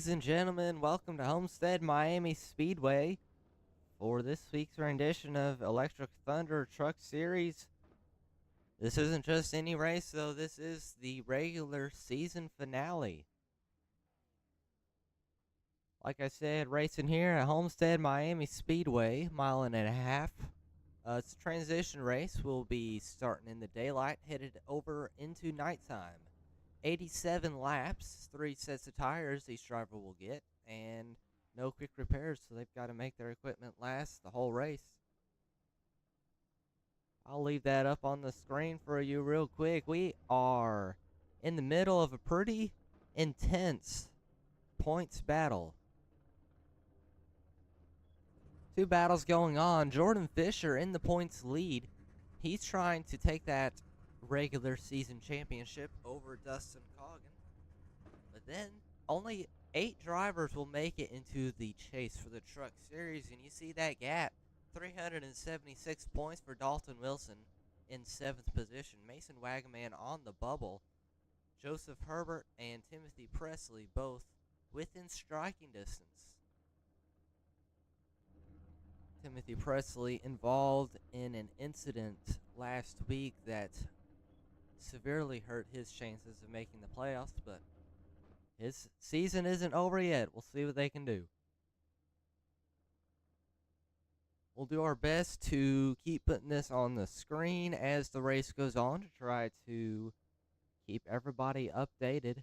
Ladies and gentlemen, welcome to Homestead Miami Speedway for this week's rendition of Electric Thunder Truck Series. This isn't just any race, though. This is the regular season finale. Like I said, racing here at Homestead Miami Speedway, mile and a half. It's a transition race. We'll be starting in the daylight, headed over into nighttime. 87 laps, 3 sets of tires each driver will get, and no quick repairs, so they've got to make their equipment last the whole race. I'll leave that up on the screen for you real quick. We are in the middle of a pretty intense points battle. Two battles going on. Jordan Fisher in the points lead. He's trying to take that regular season championship over Dustin Coggin. But then only 8 drivers will make it into the chase for the Truck Series, and you see that gap. 376 points for Dalton Wilson in 7th position. Mason Wagaman on the bubble. Joseph Herbert and Timothy Presley both within striking distance. Timothy Presley involved in an incident last week that severely hurt his chances of making the playoffs, but his season isn't over yet. We'll see what they can do. We'll do our best to keep putting this on the screen as the race goes on to try to keep everybody updated.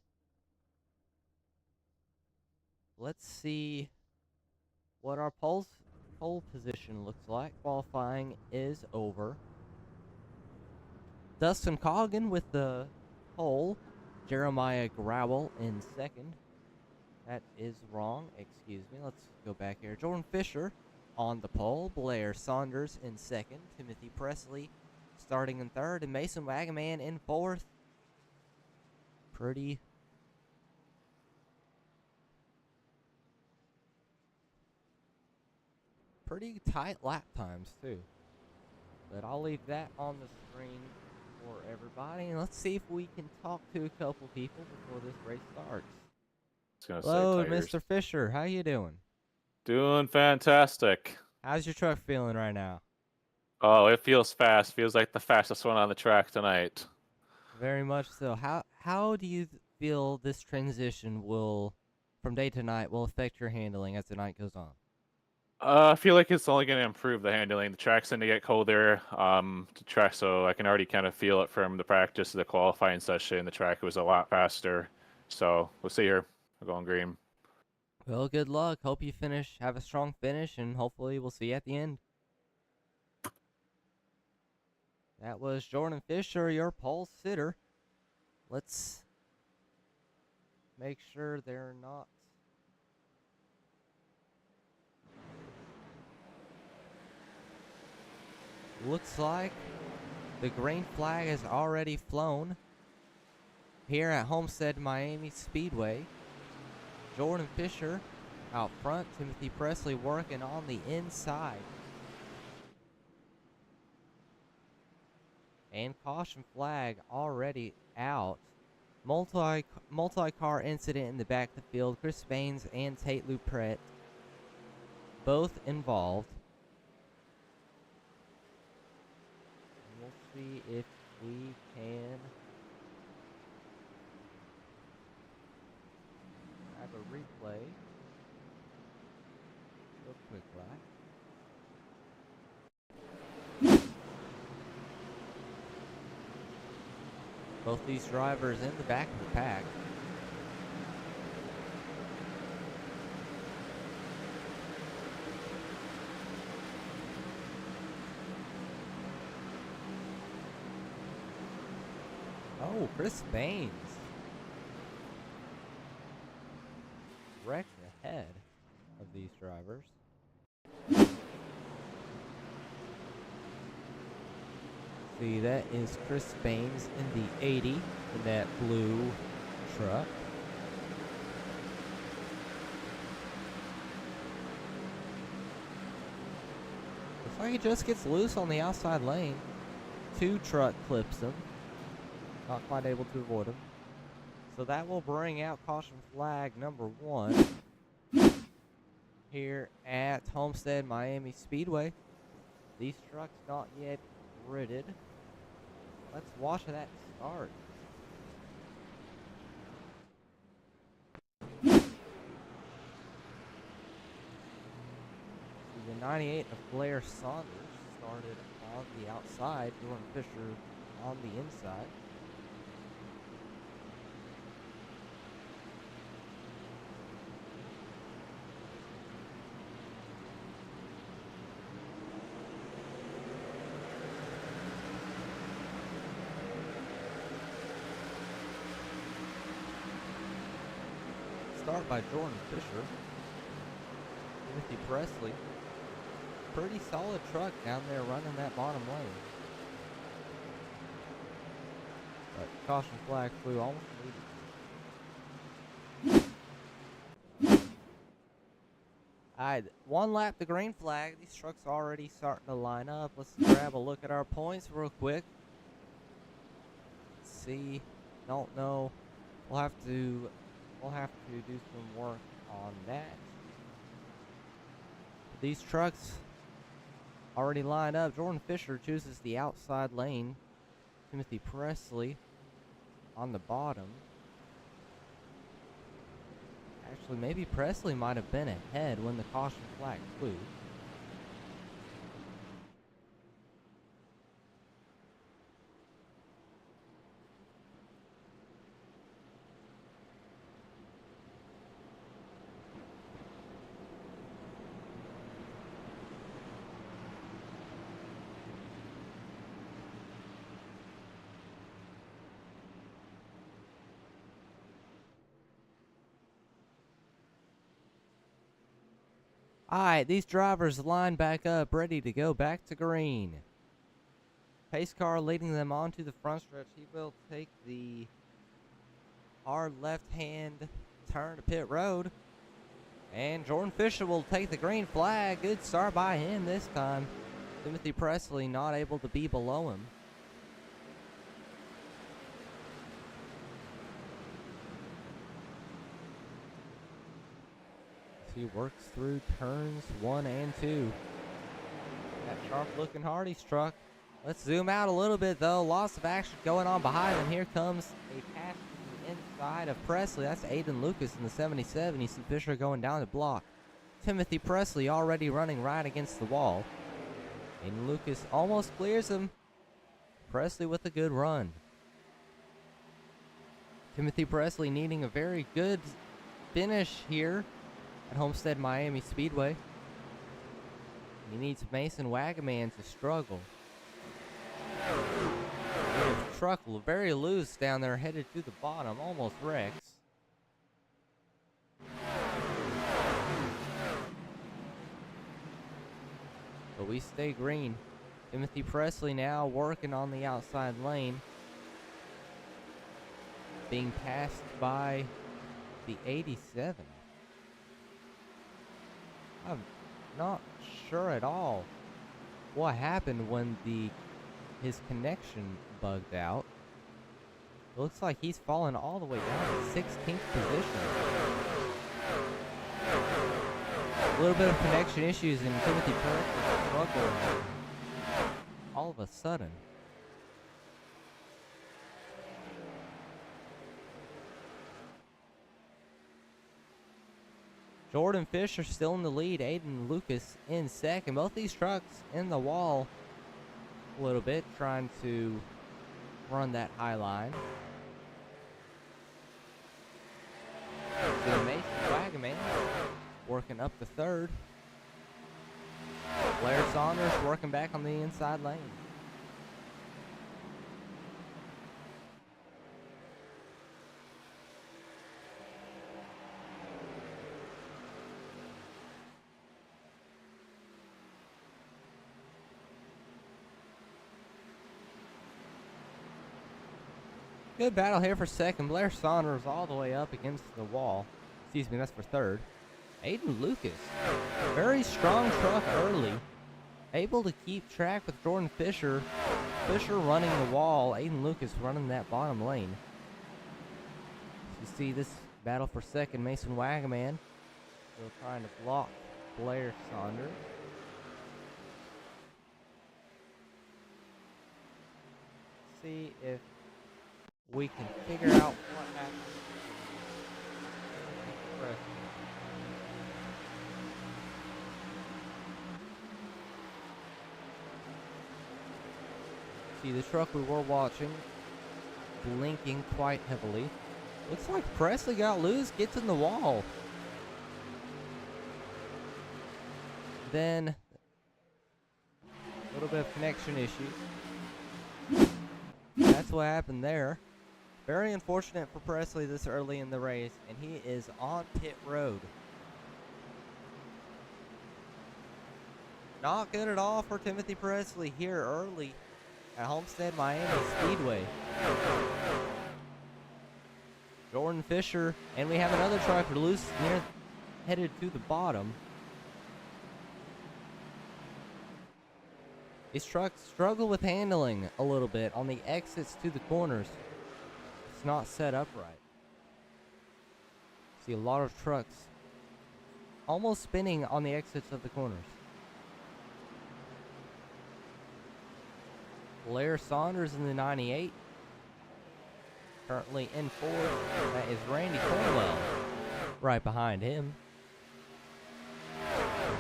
Let's see what our pole position looks like. Qualifying is over. Dustin Coggin with the pole. Jeremiah Growell in second. That is wrong. Excuse me. Let's go back here. Jordan Fisher on the pole. Blair Saunders in second. Timothy Presley starting in third. And Mason Wagaman in fourth. Pretty tight lap times, too. But I'll leave that on the screen for everybody, and let's see if we can talk to a couple people before this race starts. Hello, Mr. Fisher. How you doing? Doing fantastic. How's your truck feeling right now? Oh, it feels fast. Feels like the fastest one on the track tonight. Very much so. How do you feel this transition will, from day to night, will affect your handling as the night goes on? I feel like it's only going to improve the handling. The track's going to get colder to track, so I can already kind of feel it from the practice of the qualifying session. The track was a lot faster, so we'll see here. We're going green. Well, good luck. Hope you have a strong finish, and hopefully we'll see you at the end. That was Jordan Fisher, your pole sitter. Let's make sure they're not. Looks like the green flag has already flown here at Homestead Miami Speedway. Jordan Fisher out front, Timothy Presley working on the inside. And caution flag already out. Multi-car incident in the back of the field. Chris Baines and Tate Lupret both involved. See if we can have a replay real quick, right? Both these drivers in the back of the pack. Oh, Chris Baines wrecked ahead of these drivers. See, that is Chris Baines in the 80 in that blue truck. Looks like he just gets loose on the outside lane. 2 truck clips him. Not quite able to avoid him. So that will bring out caution flag number 1 here at Homestead Miami Speedway. These trucks not yet gridded. Let's watch that start. The 98 of Blair Saunders started on the outside, Jordan Fisher on the inside. Start by Jordan Fisher. Timothy Presley. Pretty solid truck down there running that bottom lane. But caution flag flew almost immediately. Alright, 1 lap the green flag. These trucks are already starting to line up. Let's grab a look at our points real quick. Let's see. Don't know. We'll have to do some work on that. These trucks already lined up. Jordan Fisher chooses the outside lane. Timothy Presley on the bottom. Actually, maybe Presley might have been ahead when the caution flag flew. Alright, these drivers line back up, ready to go back to green. Pace car leading them onto the front stretch. He will take the hard left-hand turn to pit road. And Jordan Fisher will take the green flag. Good start by him this time. Timothy Presley not able to be below him. He works through turns 1 and 2. That sharp-looking Hardy's truck. Let's zoom out a little bit, though. Lots of action going on behind him. Here comes a pass to the inside of Presley. That's Aiden Lucas in the 77. You see Fisher going down the block. Timothy Presley already running right against the wall. Aiden Lucas almost clears him. Presley with a good run. Timothy Presley needing a very good finish here at Homestead Miami Speedway. He needs Mason Wagaman to struggle. The truck very loose down there, headed to the bottom, almost wrecks. But we stay green. Timothy Presley now working on the outside lane. Being passed by the 87. I'm not sure at all what happened when his connection bugged out. It looks like he's fallen all the way down to 16th position. A little bit of connection issues in Timothy Presley's struggle all of a sudden. Jordan Fisher still in the lead. Aiden Lucas in second. Both these trucks in the wall a little bit, trying to run that high line. Mason Wagaman working up the third. Blair Saunders working back on the inside lane. Good battle here for second. Blair Saunders all the way up against the wall. Excuse me, that's for third. Aiden Lucas, very strong truck early. Able to keep track with Jordan Fisher. Fisher running the wall. Aiden Lucas running that bottom lane. You see this battle for second, Mason Wagaman still trying to block Blair Saunders. See if we can figure out what happened. See the truck we were watching blinking quite heavily. Looks like Presley got loose, gets in the wall. Then a little bit of connection issues. That's what happened there. Very unfortunate for Presley this early in the race, and he is on pit road. Not good at all for Timothy Presley here early at Homestead Miami Speedway. Jordan Fisher, and we have another truck loose near, headed to the bottom. These trucks struggle with handling a little bit on the exits to the corners. It's not set up right. See a lot of trucks almost spinning on the exits of the corners. Blair Saunders in the 98. Currently in fourth. That is Randy Cornwell right behind him.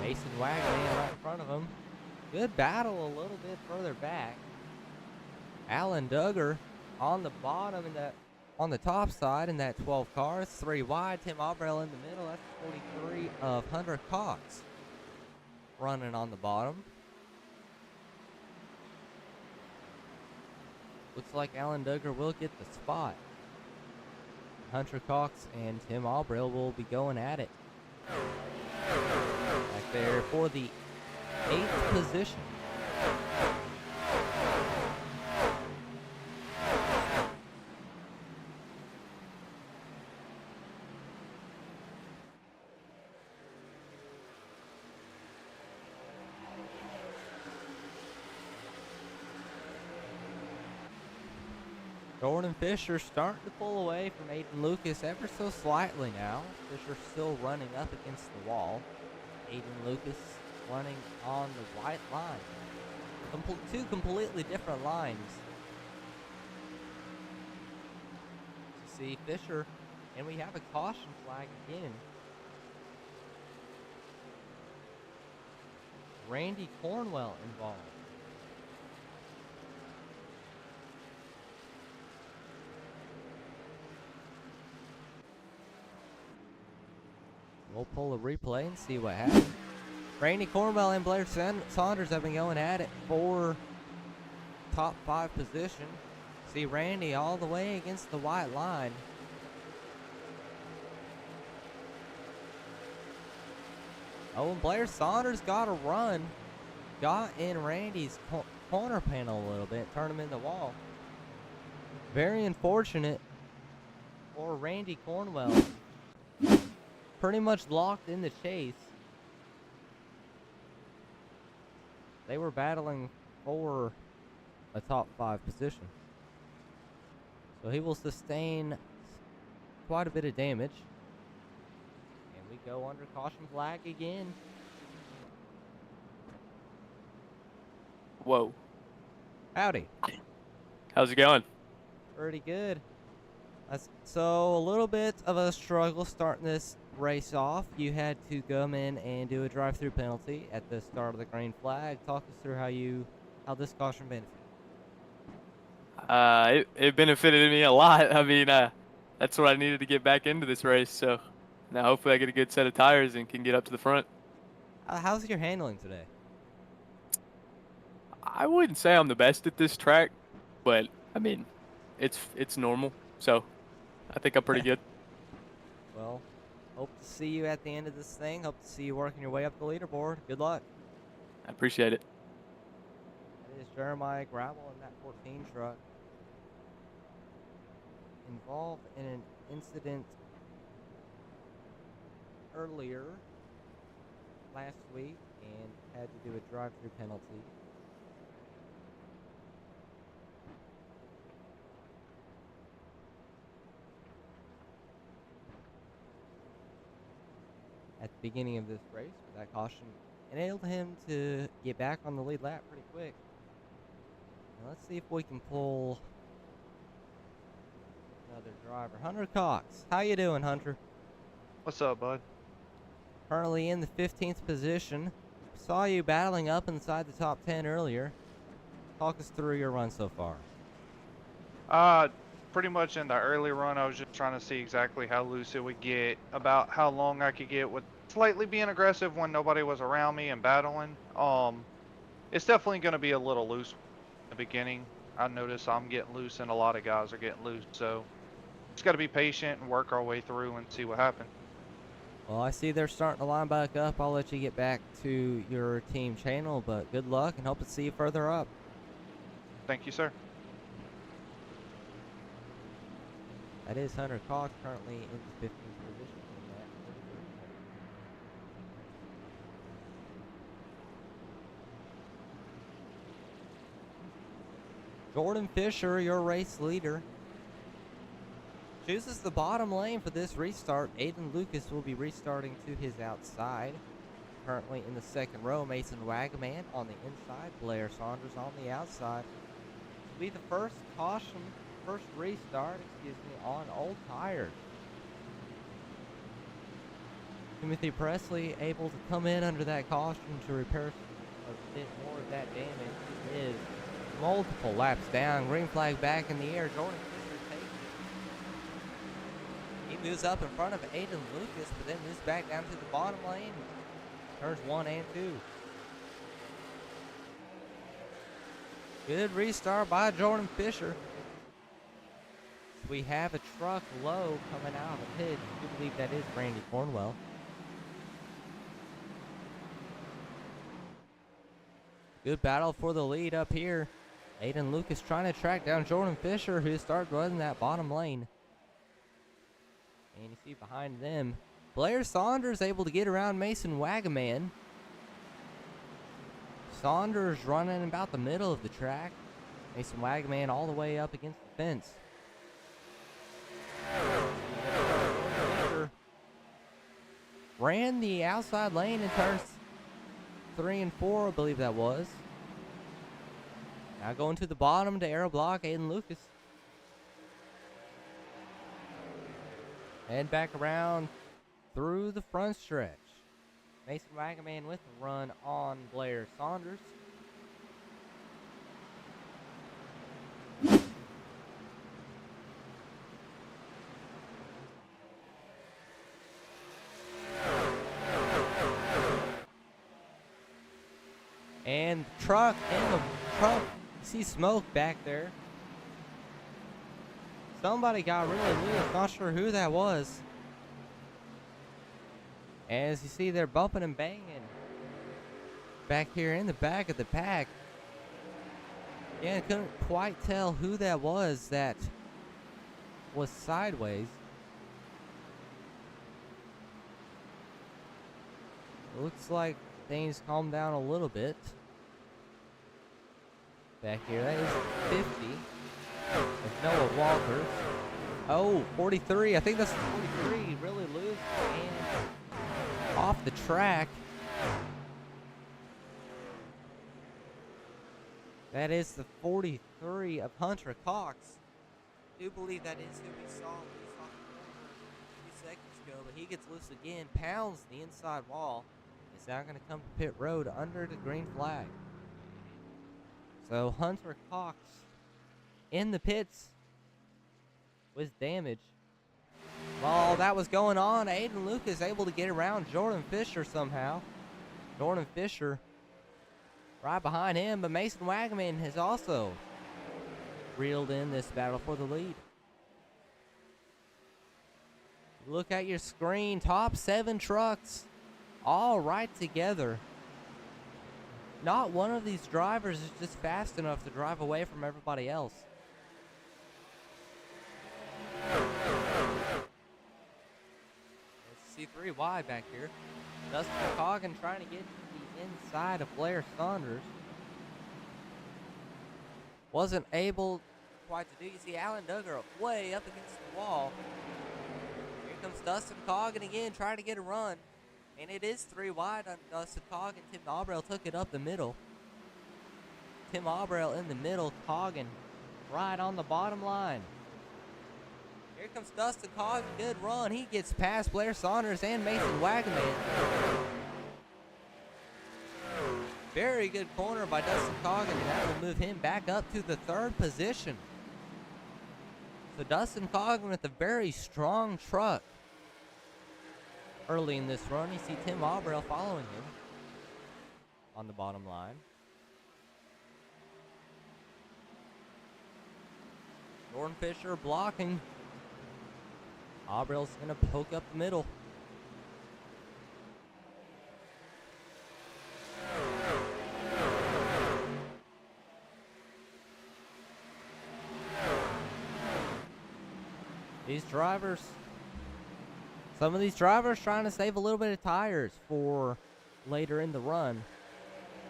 Mason Wagman right in front of him. Good battle a little bit further back. Alan Duggar on the bottom in that, on the top side in that 12 car. It's 3 wide. Tim Aubrell in the middle. That's 43 of Hunter Cox running on the bottom. Looks like Alan Duggar will get the spot. Hunter Cox and Tim Aubrell will be going at it. Back there for the 8th position. Jordan Fisher starting to pull away from Aiden Lucas ever so slightly now. Fisher still running up against the wall. Aiden Lucas running on the white line. Two completely different lines. You see Fisher, and we have a caution flag again. Randy Cornwell involved. We'll pull a replay and see what happened. Randy Cornwell and Blair Saunders have been going at it for top 5 position. See Randy all the way against the white line. Oh, and Blair Saunders got a run. Got in Randy's corner panel a little bit, turned him in the wall. Very unfortunate for Randy Cornwell. Pretty much locked in the chase. They were battling for a top 5 position. So he will sustain quite a bit of damage. And we go under caution flag again. Whoa. Howdy. How's it going? Pretty good. So a little bit of a struggle starting this race off. You had to come in and do a drive-through penalty at the start of the green flag. Talk us through how this caution benefited. It benefited me a lot. I mean, that's what I needed to get back into this race. So now hopefully I get a good set of tires and can get up to the front. How's your handling today? I wouldn't say I'm the best at this track, but I mean, it's normal. So I think I'm pretty good. Well, hope to see you at the end of this thing. Hope to see you working your way up the leaderboard. Good luck. I appreciate it. It is Jeremiah Gravel in that 14 truck. Involved in an incident earlier last week and had to do a drive-through penalty. beginning of this race, but that caution enabled him to get back on the lead lap pretty quick. And let's see if we can pull another driver. Hunter Cox. How you doing, Hunter? What's up, bud? Currently in the 15th position. Saw you battling up inside the top 10 earlier. Talk us through your run so far. Pretty much in the early run, I was just trying to see exactly how loose it would get, about how long I could get with slightly being aggressive when nobody was around me and battling. It's definitely going to be a little loose in the beginning. I notice I'm getting loose and a lot of guys are getting loose, so just got to be patient and work our way through and see what happens. Well, I see they're starting to line back up. I'll let you get back to your team channel, but good luck and hope to see you further up. Thank you, sir. That is Hunter Cox, currently in the 15th position in that 43. Jordan Fisher, your race leader, chooses the bottom lane for this restart. Aiden Lucas will be restarting to his outside. Currently in the second row, Mason Wagaman on the inside, Blair Saunders on the outside. This will be the first restart, on old tires. Timothy Presley able to come in under that caution to repair a bit more of that damage. It is multiple laps down. Green flag back in the air. Jordan Fisher takes it. He moves up in front of Aiden Lucas, but then moves back down to the bottom lane. Turns 1 and 2. Good restart by Jordan Fisher. We have a truck low coming out of the pit. I do believe that is Randy Cornwell. Good battle for the lead up here. Aiden Lucas trying to track down Jordan Fisher, who started running that bottom lane. And you see behind them, Blair Saunders able to get around Mason Wagaman. Saunders running about the middle of the track. Mason Wagaman all the way up against the fence. Ran the outside lane in turns 3 and 4, I believe that was. Now going to the bottom to aero block Aiden Lucas. Head back around through the front stretch. Mason Wagaman with the run on Blair Saunders. And truck in the truck. You see smoke back there. Somebody got really loose. Not sure who that was. As you see, they're bumping and banging back here in the back of the pack. Yeah, I couldn't quite tell who that was sideways. It looks like things calmed down a little bit. Back here, that is 50. There's Noah Walker. Oh, 43. I think that's 43. Really loose and off the track. That is the 43 of Hunter Cox. I do believe that is who we saw a few seconds ago, but he gets loose again, pounds the inside wall. Is now going to come to pit road under the green flag. So Hunter Cox in the pits with damage. While that was going on, Aiden Lucas able to get around Jordan Fisher somehow. Jordan Fisher right behind him, but Mason Wagaman has also reeled in this battle for the lead. Look at your screen, top 7 trucks all right together. Not one of these drivers is just fast enough to drive away from everybody else. Let's see 3 wide back here. Dustin Coggin trying to get to the inside of Blair Saunders. Wasn't able quite to do. You see Alan Duggar way up against the wall. Here comes Dustin Coggin again, trying to get a run. And it is 3 wide on Dustin Coggin. Tim Aubrell took it up the middle. Tim Aubrell in the middle. Coggin right on the bottom line. Here comes Dustin Coggin. Good run. He gets past Blair Saunders and Mason Wagaman. Very good corner by Dustin Coggin, and that will move him back up to the 3rd position. So Dustin Coggin with a very strong truck early in this run. You see Tim Aubrell following him on the bottom line. Jordan Fisher blocking. Aubrell's going to poke up the middle. These drivers, some of these drivers trying to save a little bit of tires for later in the run.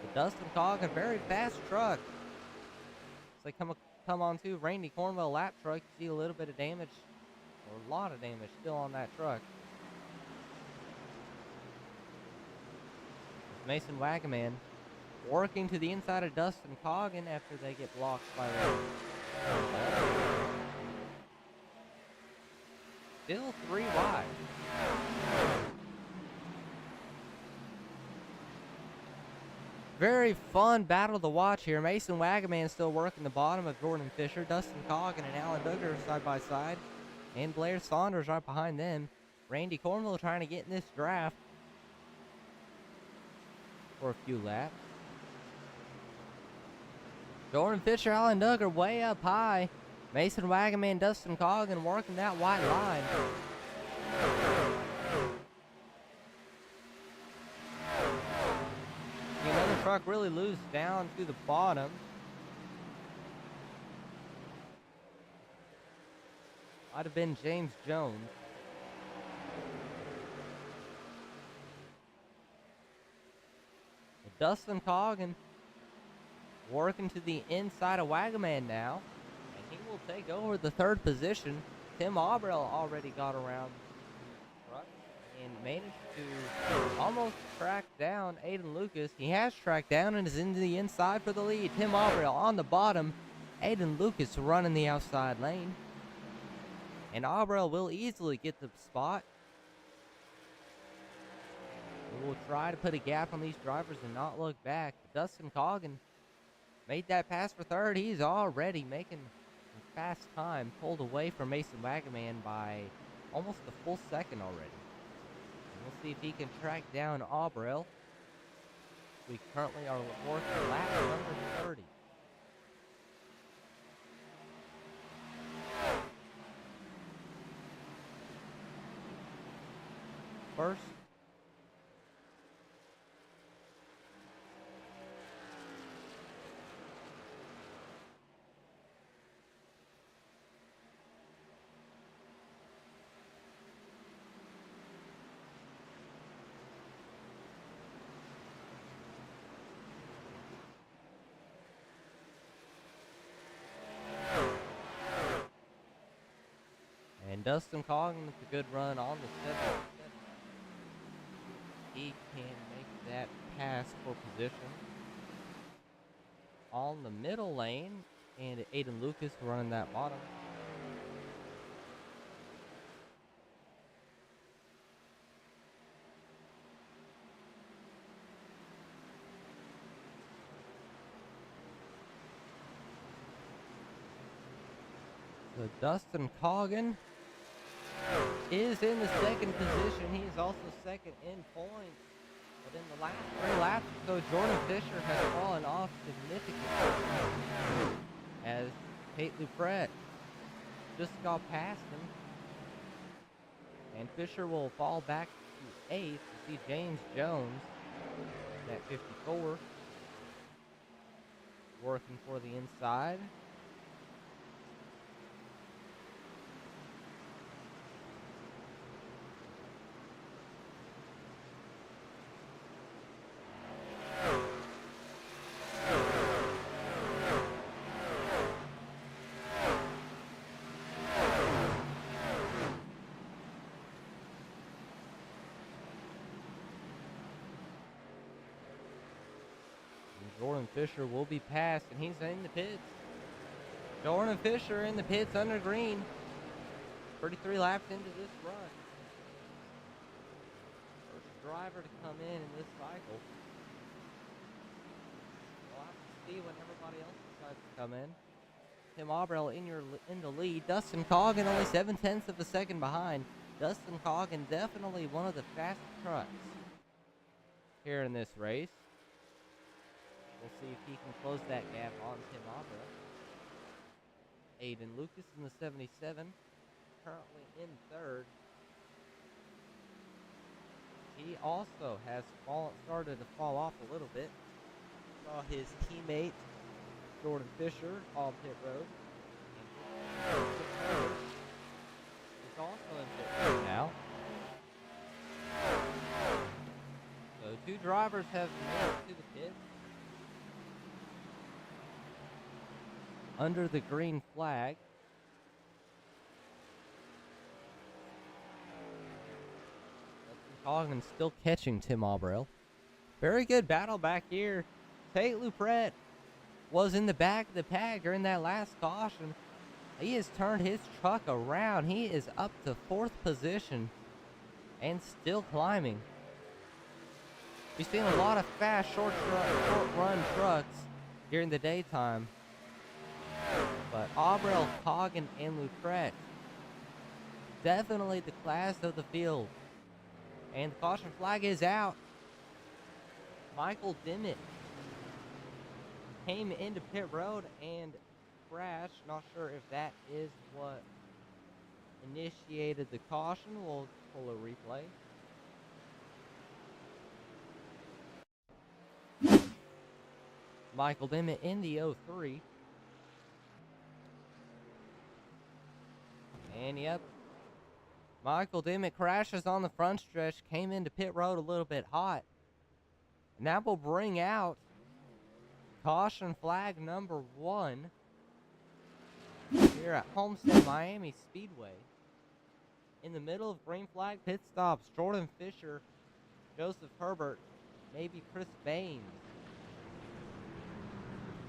But Dustin Coggin, very fast truck. As they come on to Randy Cornwell lap truck, you see a little bit of damage, or a lot of damage still on that truck. Mason Wagaman working to the inside of Dustin Coggin after they get blocked by the still 3 wide. Very fun battle to watch here. Mason Wagaman still working the bottom of Jordan Fisher. Dustin Coggin and Alan Duggar side by side. And Blair Saunders right behind them. Randy Cornwell trying to get in this draft for a few laps. Jordan Fisher, Alan Duggar way up high. Mason Wagaman, Dustin Coggin working that white line. Another truck really loose down to the bottom. Might have been James Jones. But Dustin Coggin working to the inside of Wagaman now. He will take over the 3rd position. Tim Aubrell already got around the truck and managed to almost track down Aiden Lucas. He has tracked down and is into the inside for the lead. Tim Aubrell on the bottom. Aiden Lucas running the outside lane. And Aubrell will easily get the spot. We will try to put a gap on these drivers and not look back. Dustin Coggin made that pass for 3rd. He's already making fast time, pulled away from Mason Wagaman by almost a full second already. And we'll see if he can track down Aubrell. We currently are working lap number 30. First, and Dustin Coggin with a good run on the 7th. He can make that pass for position on the middle lane, and Aiden Lucas running that bottom. So Dustin Coggin is in the 2nd position. He is also 2nd in points. But in the last 3 laps, so Jordan Fisher has fallen off significantly as Tate Lupret just got past him. And Fisher will fall back to 8th. You see James Jones at 54 working for the inside. Jordan Fisher will be passed, and he's in the pits. Jordan Fisher in the pits under green. 33 laps into this run. First driver to come in this cycle. We'll have to see when everybody else decides to come in. Tim Aubrell in the lead. Dustin Coggin only 0.7 of a second behind. Dustin Coggin definitely one of the fastest trucks here in this race. We'll see if he can close that gap on Tim Aubrell. Aiden Lucas in the 77, currently in third. He also has started to fall off a little bit. Saw his teammate Jordan Fisher on pit road. And is also in pit road now. So 2 drivers have made it to the pit under the green flag. Coggin still catching Tim Aubrell. Very good battle back here. Tate Lupret was in the back of the pack during that last caution. He has turned his truck around. He is up to 4th position and still climbing. We've seen a lot of fast short run trucks during the daytime. But Aubrell, Coggin, and Lupret, definitely the class of the field. And the caution flag is out. Michael Dimmitt came into pit road and crashed. Not sure if that is what initiated the caution. We'll pull a replay. Michael Dimmitt in the 03. And yep, Michael Dimmitt crashes on the front stretch, came into pit road a little bit hot. And that will bring out caution flag number 1 here at Homestead Miami Speedway. In the middle of green flag pit stops, Jordan Fisher, Joseph Herbert, maybe Chris Baines.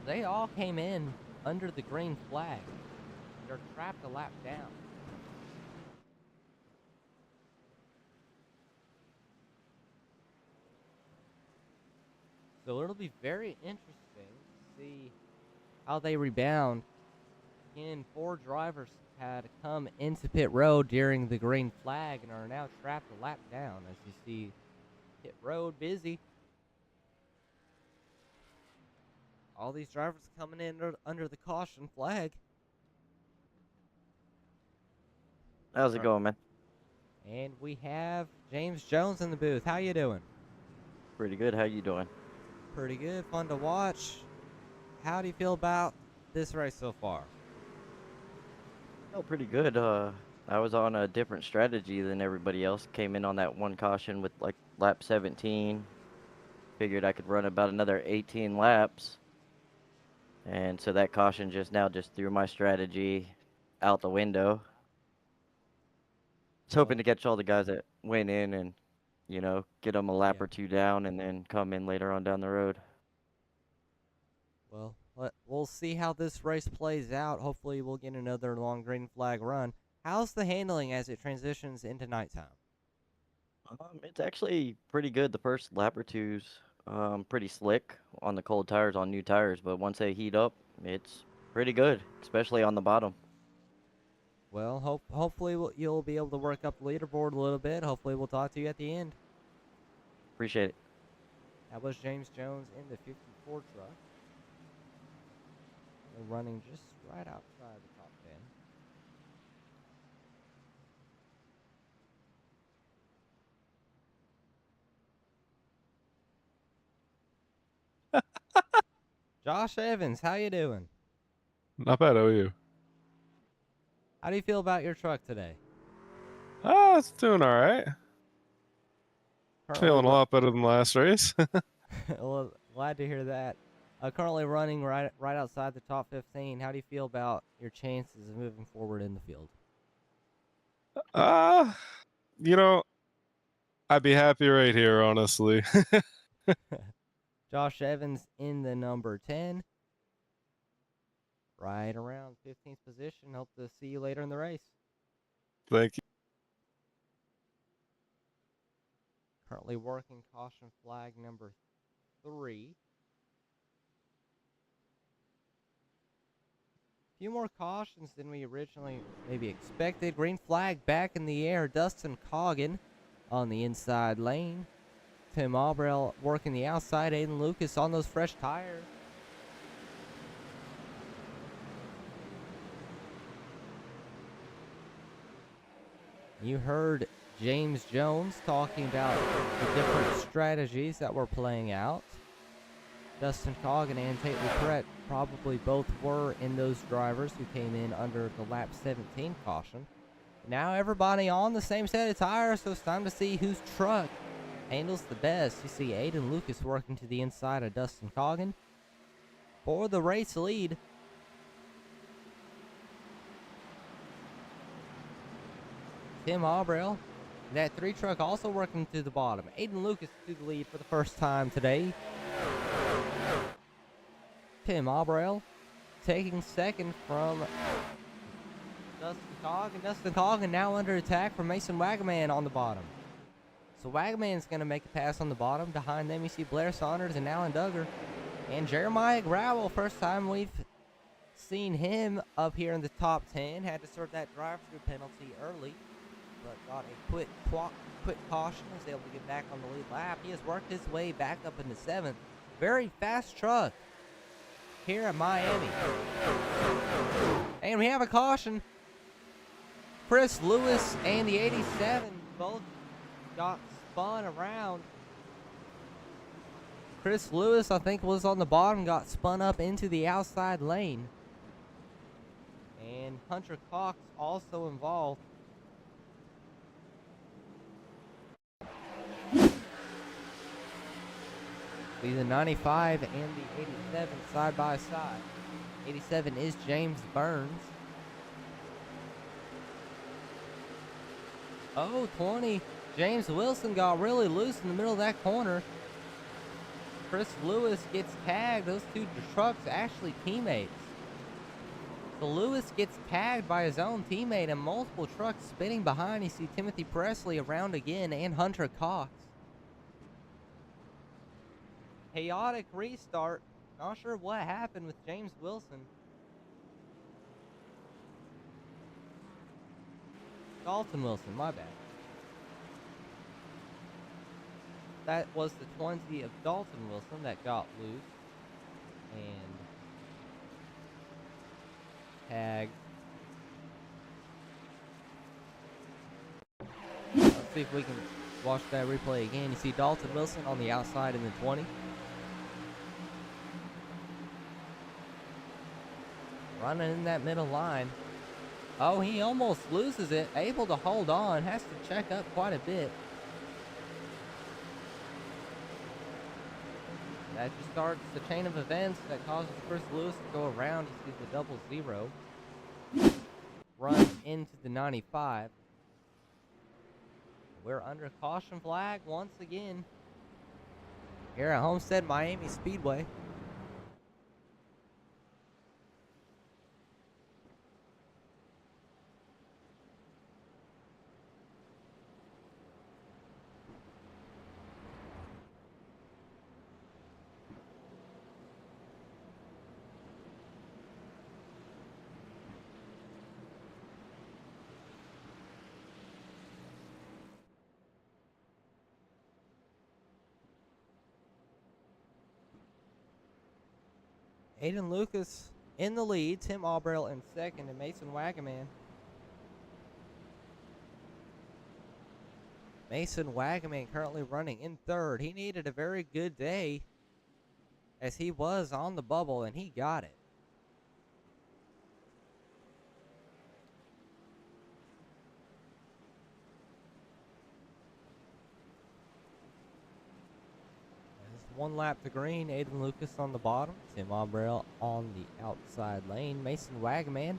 They all came in under the green flag. They're trapped a lap down. So it'll be very interesting to see how they rebound. Again, 4 drivers had come into pit road during the green flag and are now trapped a lap down. As you see, pit road busy. All these drivers coming in under the caution flag. How's it going, man? And we have James Jones in the booth. How you doing? Pretty good. How you doing? Pretty good. Fun to watch. How do you feel about this race so far? Oh, pretty good. I was on a different strategy than everybody else. Came in on that one caution with like lap 17. Figured I could run about another 18 laps. And so that caution just threw my strategy out the window. Was hoping to catch all the guys that went in and, you know, get them a lap or 2 down and then come in later on down the road. Well, we'll see how this race plays out. Hopefully we'll get another long green flag run. How's the handling as it transitions into nighttime? It's actually pretty good. The first lap or two's pretty slick on the cold tires, on new tires, but once they heat up, it's pretty good, especially on the bottom. Well, hopefully you'll be able to work up the leaderboard a little bit. Hopefully we'll talk to you at the end. Appreciate it. That was James Jones in the 54 truck. They're running just right outside the top 10. Josh Evans, how you doing? Not bad, how are you? How do you feel about your truck today? It's doing all right. Feeling a lot better than last race. Well, glad to hear that. Currently running right outside the top 15. How do you feel about your chances of moving forward in the field? You know, I'd be happy right here, honestly. Josh Evans in the number 10. Right around 15th position. Hope to see you later in the race. Thank you. Currently working caution flag number 3. Few more cautions than we originally maybe expected. Green flag back in the air. Dustin Coggin on the inside lane. Tim Aubrell working the outside. Aiden Lucas on those fresh tires. You heard James Jones talking about the different strategies that were playing out. Dustin Coggin and Tate LaPrette probably both were in those drivers who came in under the lap 17 caution. Now everybody on the same set of tires, so it's time to see whose truck handles the best. You see Aiden Lucas working to the inside of Dustin Coggin for the race lead. Tim Aubrell, that 3 truck also working to the bottom. Aiden Lucas to the lead for the first time today. Tim Aubrell taking second from Dustin Coggin. Dustin Coggin now under attack from Mason Wagaman on the bottom. So Wagaman's going to make a pass on the bottom. Behind them you see Blair Saunders and Alan Duggar. And Jeremiah Gravel, first time we've seen him up here in the top 10. Had to serve that drive-through penalty early, but got a quick caution. Was able to get back on the lead lap. He has worked his way back up into 7th. Very fast truck here at Miami. And we have a caution. Chris Lewis and the 87 both got spun around. Chris Lewis, I think, was on the bottom, got spun up into the outside lane. And Hunter Cox also involved. See the 95 and the 87 side by side. 87 is James Burns. Oh, 20. James Wilson got really loose in the middle of that corner. Chris Lewis gets tagged. Those 2 trucks actually teammates. So Lewis gets tagged by his own teammate and multiple trucks spinning behind. You see Timothy Presley around again and Hunter Cox. Chaotic restart. Not sure what happened with James Wilson. Dalton Wilson, my bad. That was the 20 of Dalton Wilson that got loose and tagged. Let's see if we can watch that replay again. You see Dalton Wilson on the outside in the 20. Running in that middle line. Oh, he almost loses it. Able to hold on. Has to check up quite a bit. That just starts the chain of events that causes Chris Lewis to go around. You see the 00. Run into the 95. We're under caution flag once again here at Homestead Miami Speedway. Aiden Lucas in the lead, Tim Aubrell in second, and Mason Wagaman. Mason Wagaman currently running in third. He needed a very good day as he was on the bubble, and he got it. One lap to green. Aiden Lucas on the bottom. Tim Aubrell on the outside lane. Mason Wagaman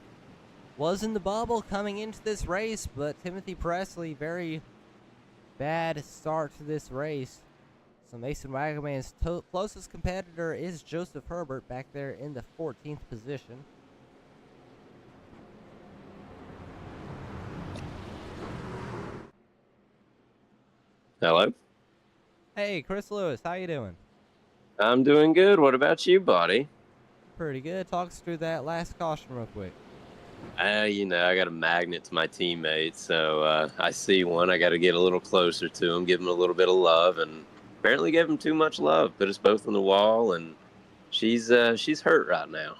was in the bubble coming into this race, but Timothy Presley, very bad start to this race. So Mason Wagaman's closest competitor is Joseph Herbert back there in the 14th position. Hello. Hey, Chris Lewis, how you doing? I'm doing good. What about you, buddy? Pretty good. Talk us through that last caution real quick. I got a magnet to my teammates, so I see one. I got to get a little closer to him, give him a little bit of love, and apparently gave him too much love. Put us both on the wall, and she's hurt right now.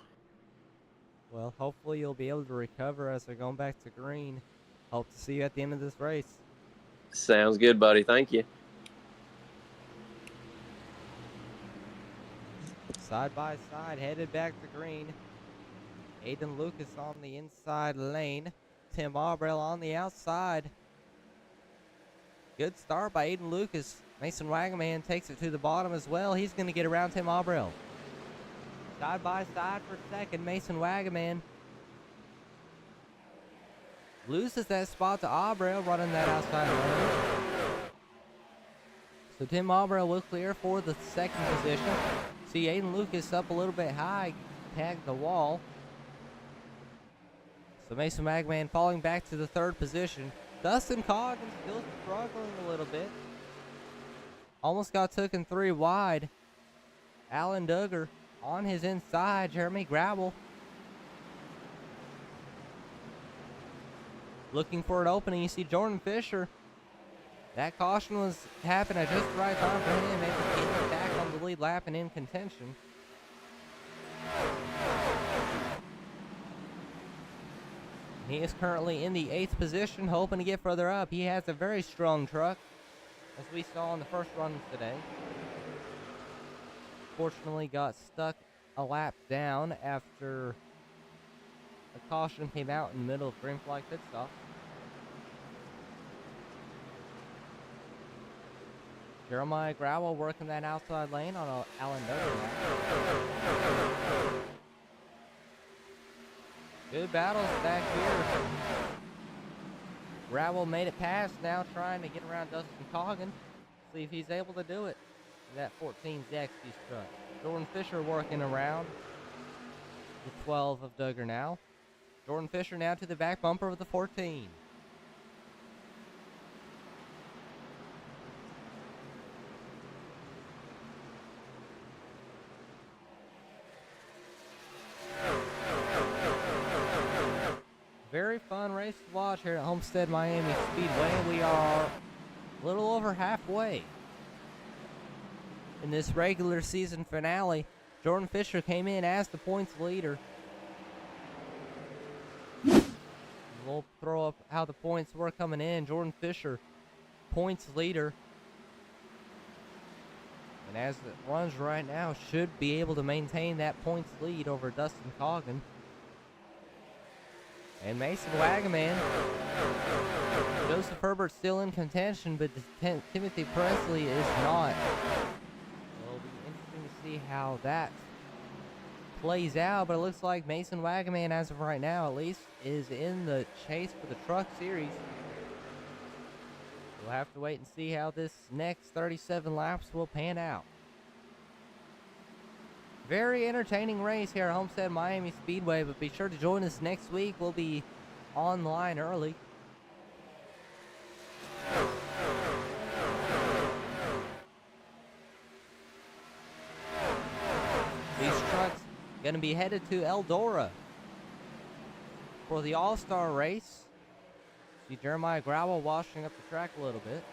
Well, hopefully you'll be able to recover as they're going back to green. Hope to see you at the end of this race. Sounds good, buddy. Thank you. Side by side, headed back to green. Aiden Lucas on the inside lane. Tim Aubrell on the outside. Good start by Aiden Lucas. Mason Wagaman takes it to the bottom as well. He's going to get around Tim Aubrell. Side by side for second, Mason Wagaman. Loses that spot to Aubrell running that outside lane. So Tim Aubrell will clear for the second position. See Aiden Lucas up a little bit high, tagged the wall. So Mason Wagaman falling back to the third position. Dustin Coggins still struggling a little bit. Almost got taken 3 wide. Alan Duggar on his inside. Jeremy Gravel looking for an opening. You see Jordan Fisher. That caution was happening at just the right time for him, able to get back on the lead lap and in contention. He is currently in the 8th position, hoping to get further up. He has a very strong truck, as we saw in the first run today. Fortunately, got stuck a lap down after a caution came out in the middle of green flag pit stop. Jeremiah Gravel working that outside lane on a Alan Duggar lap. Good battles back here. Gravel made it past, now trying to get around Dustin Coggin. See if he's able to do it in that 14 Zaxby's truck. Jordan Fisher working around the 12 of Duggar now. Jordan Fisher now to the back bumper of the 14. Very fun race to watch here at Homestead Miami Speedway. We are a little over halfway in this regular season finale. Jordan Fisher came in as the points leader. We'll throw up how the points were coming in. Jordan Fisher, points leader. And as it runs right now, should be able to maintain that points lead over Dustin Coggin. And Mason Wagaman. Joseph Herbert still in contention, but Timothy Presley is not. It'll be interesting to see how that plays out, but it looks like Mason Wagaman, as of right now at least, is in the chase for the Truck Series. We'll have to wait and see how this next 37 laps will pan out. Very entertaining race here at Homestead Miami Speedway, but be sure to join us next week. We'll be online early. These trucks going to be headed to Eldora for the All-Star race. See Jeremiah Gravel washing up the track a little bit.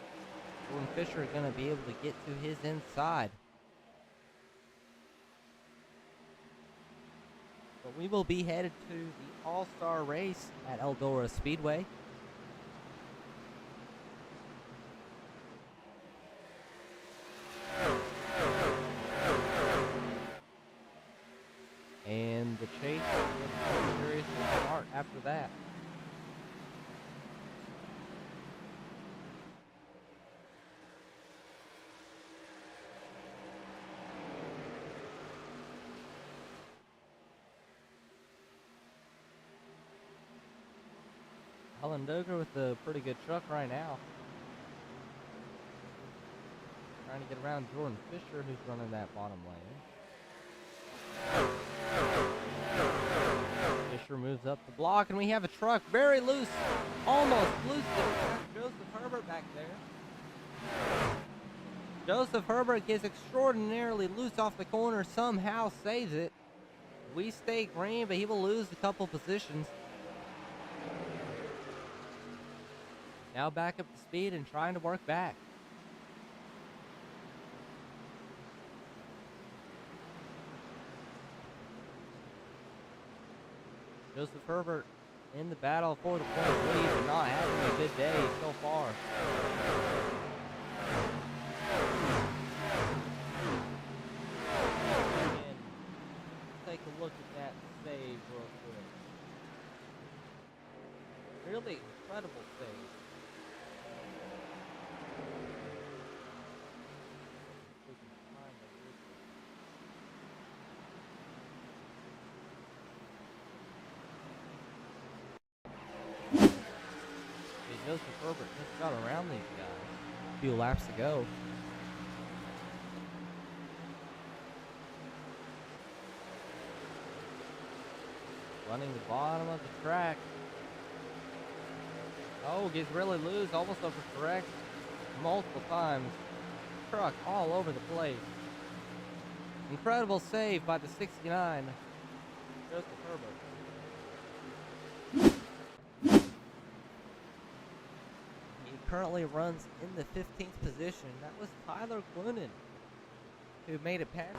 Jordan Fisher going to be able to get to his inside. But we will be headed to the All-Star race at Eldora Speedway. And the chase will seriously start after that. Alan Duggar with a pretty good truck right now. trying to get around Jordan Fisher, who's running that bottom lane. Fisher moves up the block, and we have a truck very loose, almost loose. Joseph Herbert back there. Joseph Herbert gets extraordinarily loose off the corner, somehow saves it. We stay green, but he will lose a couple positions. Now back up to speed and trying to work back. Joseph Herbert in the battle for the point lead, but not having a good day so far. And take a look at that save real quick. Really incredible save. We can find the Joseph Herbert just got around these guys a few laps ago. Running the bottom of the track. Oh, gets really loose, almost overcorrect multiple times. Truck all over the place. Incredible save by the 69, Joseph Herbert. Currently runs in the 15th position. That was Tyler Clunan, who made it past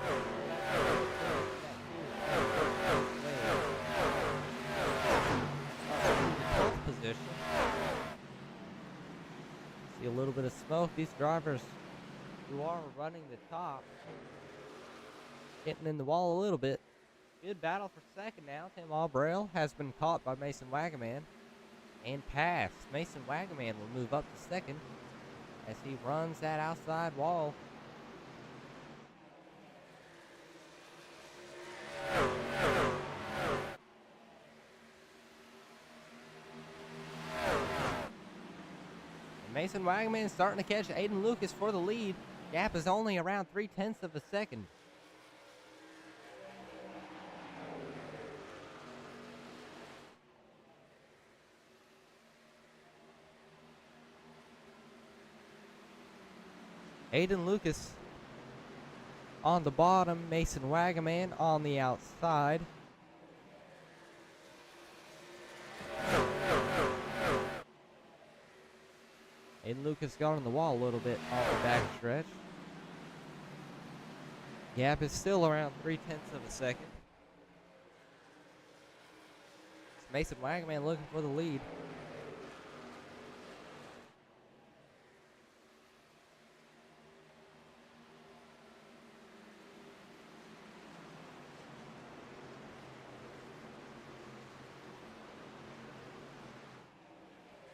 12th position. See a little bit of smoke. These drivers who are running the top getting in the wall a little bit. Good battle for second now. Tim Albrail has been caught by Mason Wagaman and passed. Mason Wagaman will move up to second as he runs that outside wall. And Mason Wagaman starting to catch Aiden Lucas for the lead. Gap is only around 0.3 of a second. Aiden Lucas on the bottom, Mason Wagaman on the outside. Aiden Lucas got on the wall a little bit off the back stretch. Gap is still around 0.3 of a second. It's Mason Wagaman looking for the lead.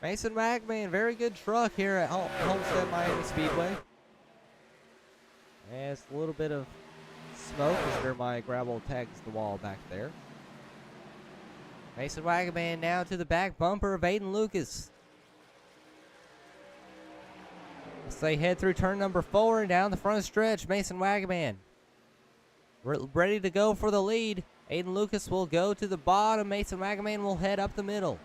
Mason Wagman, very good truck here at Homestead Miami Speedway. And it's a little bit of smoke as Jeremiah Gravel tags the wall back there. Mason Wagman now to the back bumper of Aiden Lucas. As they head through turn number 4 and down the front stretch, Mason Wagman ready to go for the lead. Aiden Lucas will go to the bottom. Mason Wagman will head up the middle.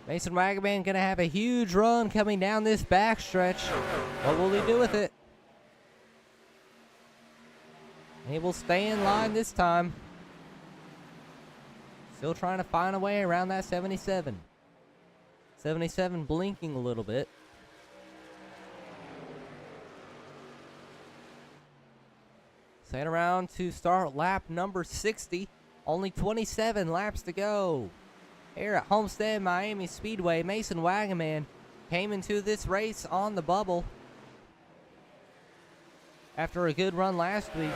Mason Wagaman going to have a huge run coming down this backstretch. What will he do with it? He will stay in line this time. Still trying to find a way around that 77. 77 blinking a little bit. Set around to start lap number 60. Only 27 laps to go. Here at Homestead Miami Speedway, Mason Wagaman came into this race on the bubble after a good run last week.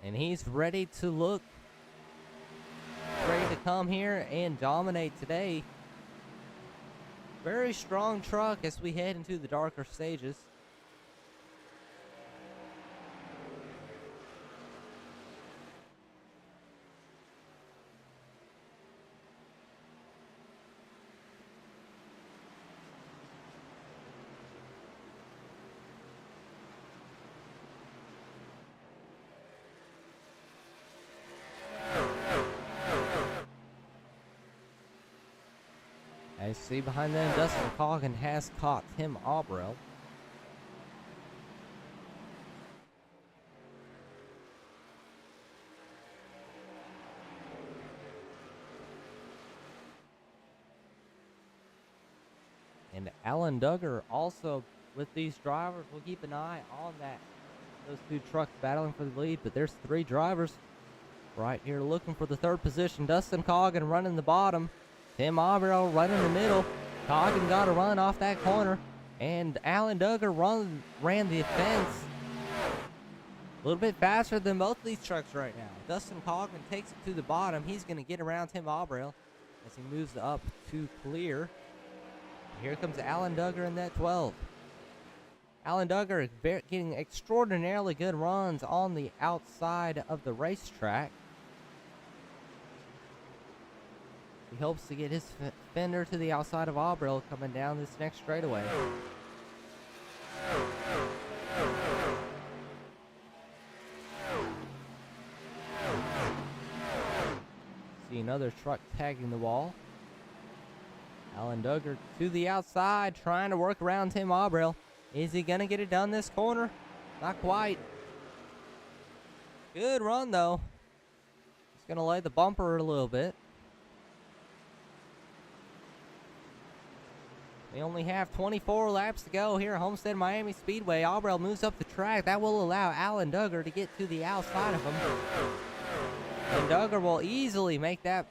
And he's ready to look, ready to come here and dominate today. Very strong truck as we head into the darker stages. I see behind them, Dustin Coggin has caught Tim Aubrell. And Alan Duggar also with these drivers. We'll keep an eye on that. Those two trucks battling for the lead, but there's three drivers right here looking for the third position. Dustin Coggin running the bottom. Tim Aubrell running the middle. Coggin got a run off that corner. And Alan Duggar ran the fence a little bit faster than both of these trucks right now. Dustin Coggin takes it to the bottom. He's going to get around Tim Aubrell as he moves up to clear. Here comes Alan Duggar in that 12. Alan Duggar is getting extraordinarily good runs on the outside of the racetrack. He hopes to get his fender to the outside of Aubrell coming down this next straightaway. See another truck tagging the wall. Alan Duggar to the outside, trying to work around Tim Aubrell. Is he going to get it done this corner? Not quite. Good run, though. He's going to lay the bumper a little bit. We only have 24 laps to go here at Homestead Miami Speedway. Aubrell moves up the track. That will allow Alan Duggar to get to the outside of him. And Duggar will easily make that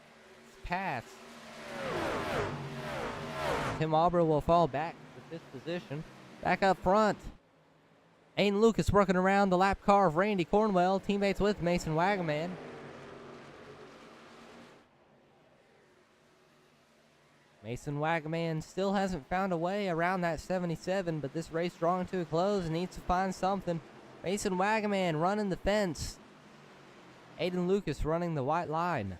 pass. Tim Aubrell will fall back to fifth position. Back up front, Aiden Lucas working around the lap car of Randy Cornwell, teammates with Mason Wagaman. Mason Wagaman still hasn't found a way around that 77, but this race drawing to a close and needs to find something. Mason Wagaman running the fence. Aiden Lucas running the white line.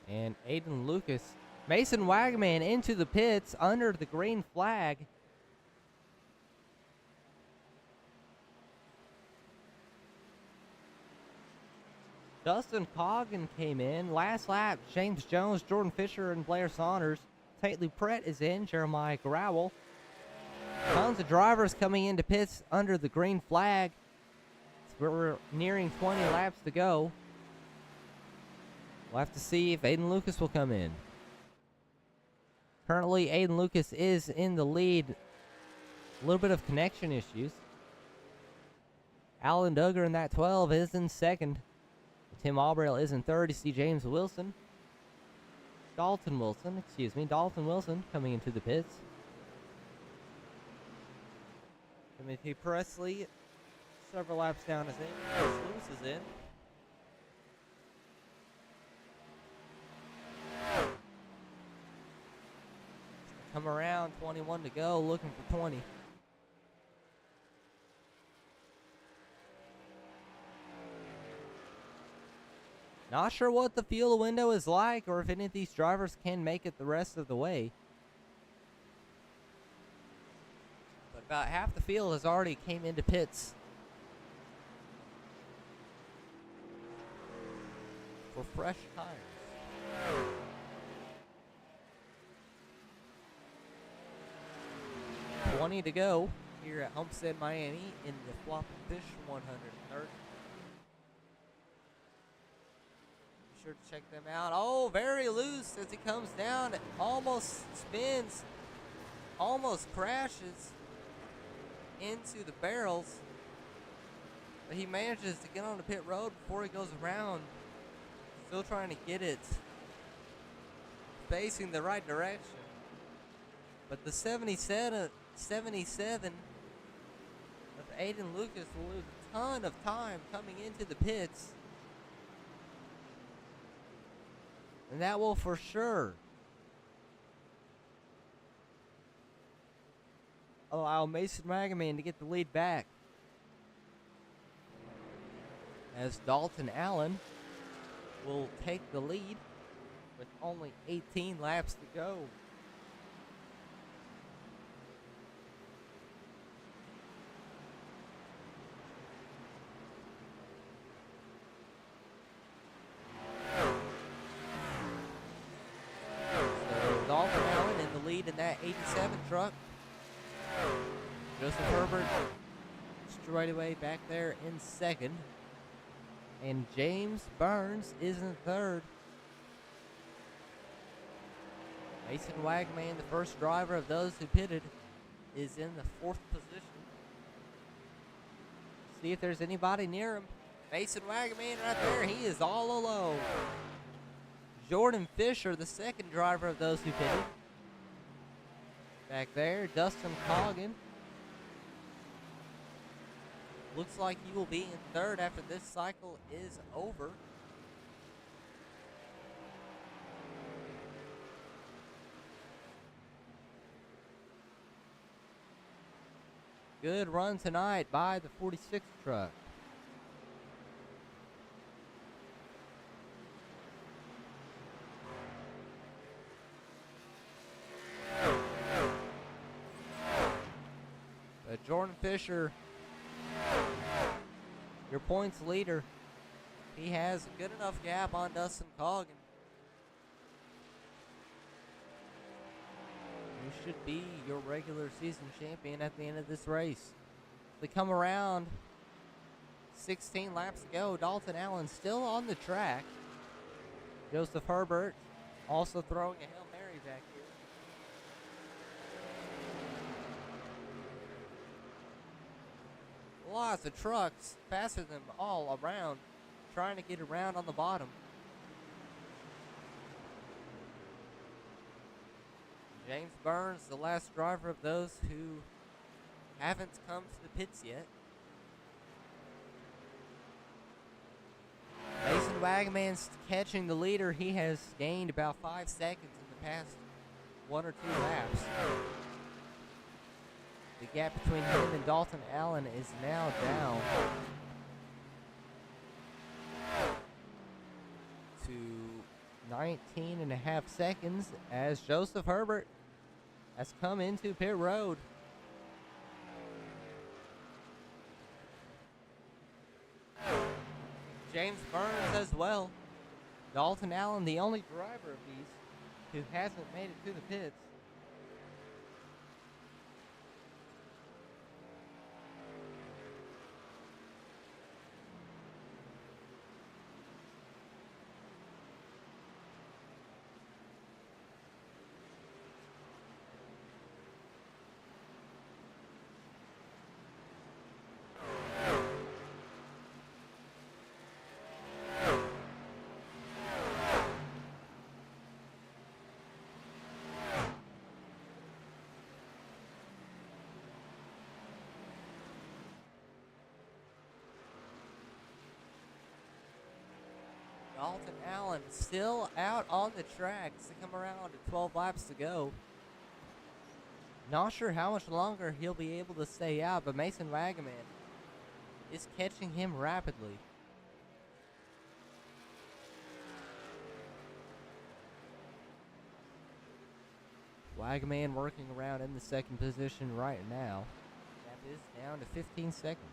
And Aiden Lucas, Mason Wagaman into the pits under the green flag. Dustin Coggin came in. Last lap, James Jones, Jordan Fisher, and Blair Saunders. Tately Brett is in, Jeremiah Growell. Tons of drivers coming into pits under the green flag. We're nearing 20 laps to go. We'll have to see if Aiden Lucas will come in. Currently, Aiden Lucas is in the lead. A little bit of connection issues. Alan Duggar in that 12 is in second. Tim Aubrell is in third. You see James Wilson. Dalton Wilson coming into the pits. Timothy Presley, several laps down, is in. Chris Lewis is in. Come around, 21 to go, looking for 20. Not sure what the fuel window is like or if any of these drivers can make it the rest of the way. But about half the field has already came into pits for fresh tires. $20 to go here at Homestead Miami in the Flop and Fish 130. Be sure to check them out. Oh, very loose as he comes down. It almost spins, almost crashes into the barrels. But he manages to get on the pit road before he goes around. Still trying to get it facing the right direction. But the 77 of Aiden Lucas will lose a ton of time coming into the pits. And that will for sure allow Mason Wagaman to get the lead back. As Dalton Allen will take the lead with only 18 laps to go. lead in that 87 truck. Joseph Herbert straight away back there in second. And James Burns is in third. Mason Wagman, the first driver of those who pitted, is in the fourth position. See if there's anybody near him. Mason Wagman right there. He is all alone. Jordan Fisher, the second driver of those who pitted. Back there, Dustin Coggin. Looks like he will be in third after this cycle is over. Good run tonight by the 46 truck. But Jordan Fisher, your points leader, he has a good enough gap on Dustin Coggin. He should be your regular season champion at the end of this race. They come around 16 laps to go. Dalton Allen still on the track. Joseph Herbert also throwing a Hail Mary back here. Lots of trucks faster than all around, trying to get around on the bottom. James Burns, the last driver of those who haven't come to the pits yet. Mason Wagman's catching the leader. He has gained about 5 seconds in the past 1 or 2 laps. The gap between him and Dalton Allen is now down to 19 and a half seconds as Joseph Herbert has come into pit road. James Burns as well. Dalton Allen, the only driver of these who hasn't made it to the pits. Dalton Allen still out on the tracks to come around to 12 laps to go. Not sure how much longer he'll be able to stay out, but Mason Wagman is catching him rapidly. Wagman working around in the second position right now. That is down to 15 seconds.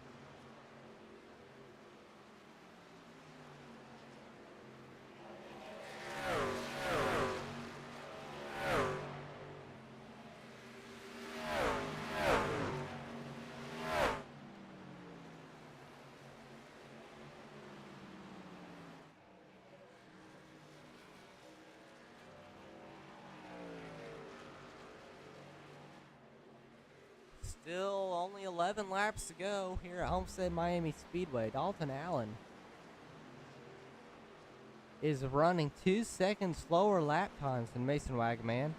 Still only 11 laps to go here at Homestead Miami Speedway. Dalton Allen is running 2 seconds slower lap times than Mason Wagman.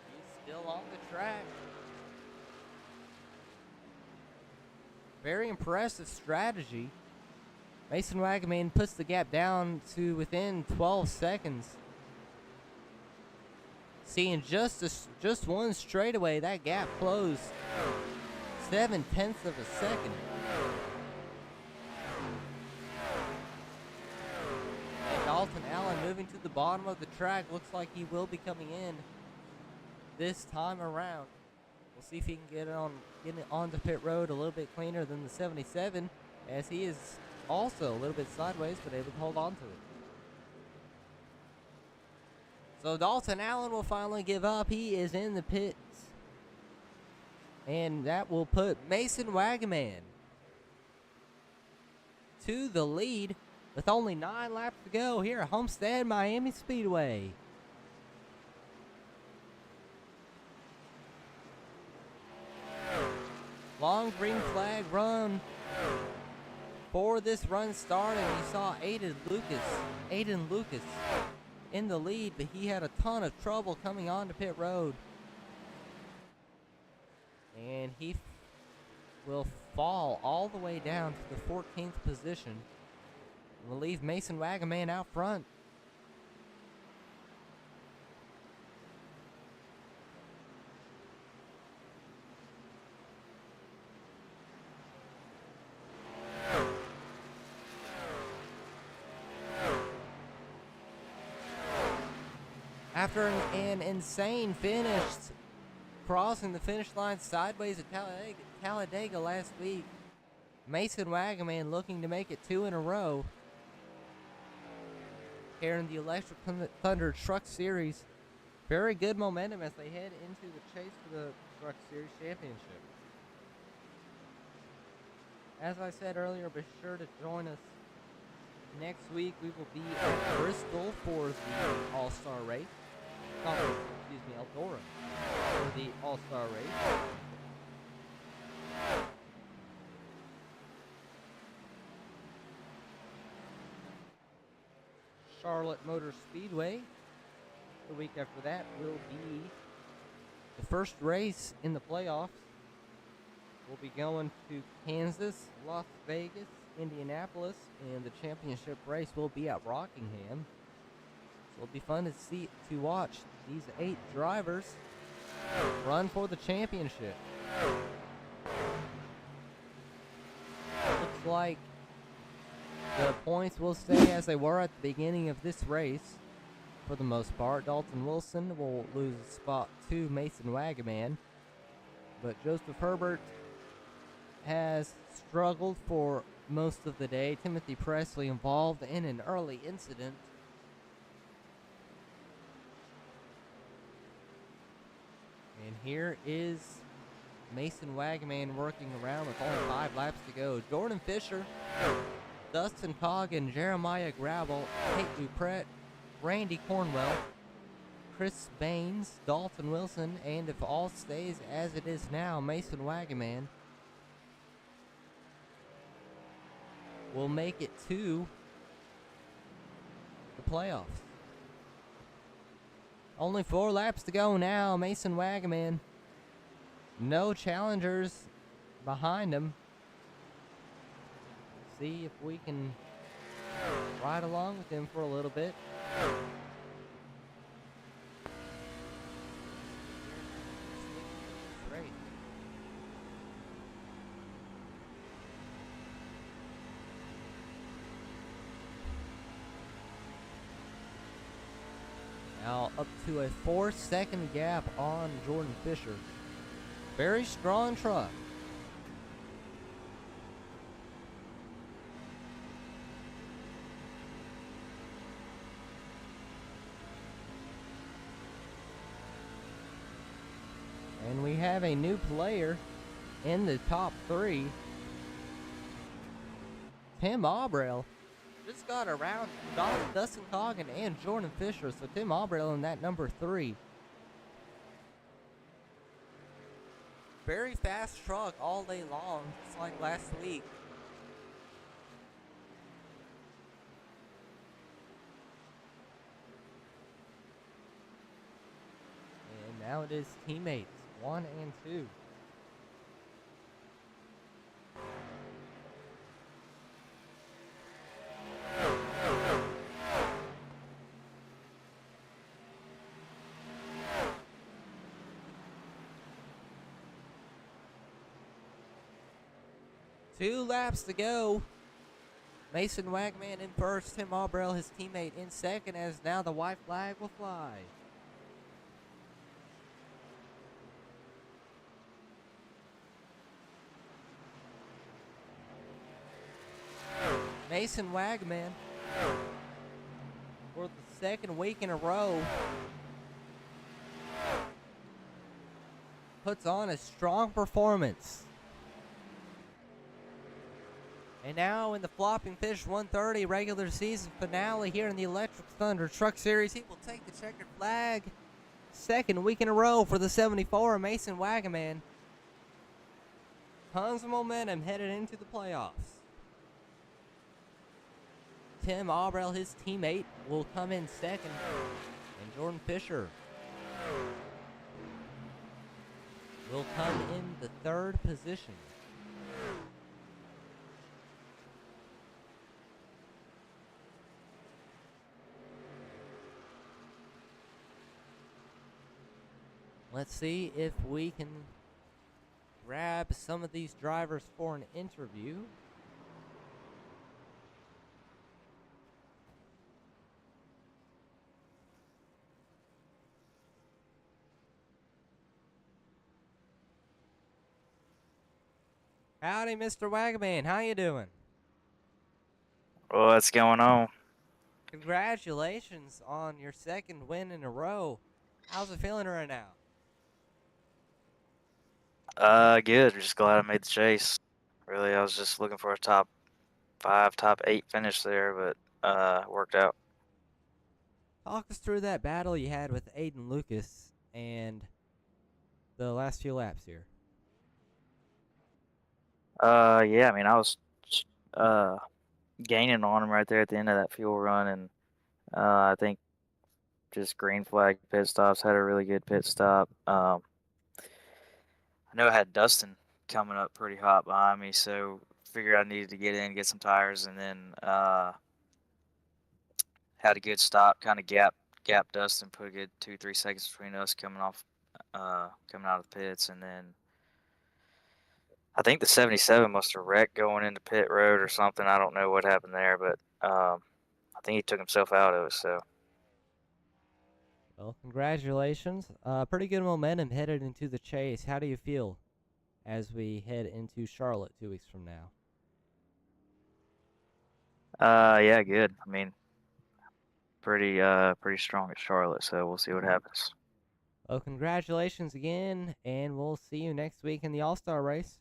He's still on the track. Very impressive strategy. Mason Wagman puts the gap down to within 12 seconds. Seeing just one straightaway, that gap closed 7/10 of a second. And Dalton Allen moving to the bottom of the track. Looks like he will be coming in this time around. We'll see if he can get it onto pit road a little bit cleaner than the 77, as he is also a little bit sideways, but able to hold on to it. So Dalton Allen will finally give up. He is in the pits. And that will put Mason Wagaman to the lead with only 9 laps to go here at Homestead Miami Speedway. Long green flag run for this run starting. You saw Aiden Lucas in the lead, but he had a ton of trouble coming onto pit road. And he will fall all the way down to the 14th position. Will leave Mason Wagaman out front. After an insane finish, crossing the finish line sideways at Talladega last week, Mason Wagaman looking to make it 2 in a row here in the Electric Thunder Truck Series. Very good momentum as they head into the chase for the Truck Series Championship. As I said earlier, be sure to join us next week. We will be at Bristol for the All-Star race. Eldora for the All-Star race. Charlotte Motor Speedway. The week after that will be the first race in the playoffs. We'll be going to Kansas, Las Vegas, Indianapolis, and the championship race will be at Rockingham. So it'll be fun to watch these 8 drivers run for the championship. Looks like the points will stay as they were at the beginning of this race for the most part. Dalton Wilson will lose a spot to Mason Wagaman, but Joseph Herbert has struggled for most of the day. Timothy Presley involved in an early incident. And here is Mason Wagaman working around with only 5 laps to go. Jordan Fisher, Dustin Coggin, Jeremiah Gravel, Kate Duprett, Randy Cornwell, Chris Baines, Dalton Wilson, and if all stays as it is now, Mason Wagaman will make it to the playoffs. Only 4 laps to go now. Mason Wagaman. No challengers behind him. See if we can ride along with him for a little bit. Now up to a 4-second gap on Jordan Fisher. Very strong truck. And we have a new player in the top 3. Tim Aubrell just got around Dustin Coggin and Jordan Fisher. So Tim Aubrell in that number 3. Very fast truck all day long, just like last week. And now it is teammates 1 and 2. Two laps to go. Mason Wagaman in first. Tim Aubrell, his teammate, in second, as now the white flag will fly. Mason Wagaman for the second week in a row, puts on a strong performance. And now in the Flopping Fish 130 regular season finale here in the Electric Thunder Truck Series, he will take the checkered flag. Second week in a row for the 74, Mason Wagaman. Tons of momentum headed into the playoffs. Tim Aubrell, his teammate, will come in second. And Jordan Fisher will come in the third position. Let's see if we can grab some of these drivers for an interview. Howdy, Mr. Wagaman. How you doing? What's going on? Congratulations on your second win in a row. How's it feeling right now? Good. Just glad I made the chase. Really, I was just looking for a top 5, top 8 finish there, but worked out. Talk us through that battle you had with Aiden Lucas and the last few laps here. Yeah, I mean, I was uh gaining on him right there at the end of that fuel run, and I think just green flag pit stops, had a really good pit stop. I know I had Dustin coming up pretty hot behind me, so figured I needed to get in, get some tires, and then had a good stop, kind of gap Dustin, put a good 2-3 seconds between us coming out of the pits, and then I think the 77 must have wrecked going into pit road or something. I don't know what happened there, but I think he took himself out of it. So Well, congratulations. Pretty good momentum headed into the chase. How do you feel as we head into Charlotte 2 weeks from now? yeah, good. I mean, pretty strong at Charlotte, so we'll see what happens. Well, congratulations again, and we'll see you next week in the All-Star race.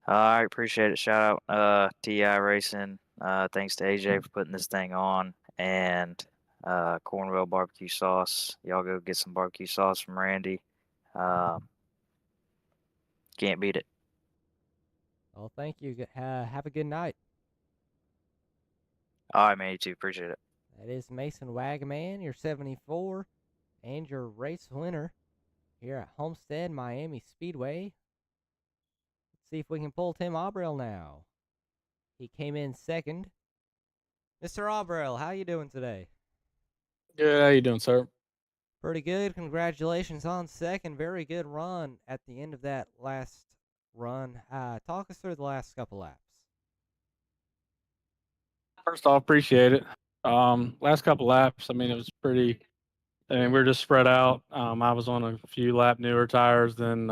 All right, appreciate it. Shout out TI Racing. Thanks to AJ for putting this thing on, and Cornwell barbecue sauce. Y'all go get some barbecue sauce from Randy. Can't beat it. Well, thank you. Have a good night. All right, man. You too. Appreciate it. That is Mason Wagaman, your 74, and your race winner here at Homestead Miami Speedway. Let's see if we can pull Tim Aubrell now. He came in second. Mr. Aubrell, how you doing today? Good. How you doing, sir? Pretty good. Congratulations on second. Very good run at the end of that last run. Talk us through the last couple laps. First off, appreciate it. Last couple laps, I mean, it was pretty. I mean, we're just spread out. I was on a few lap newer tires than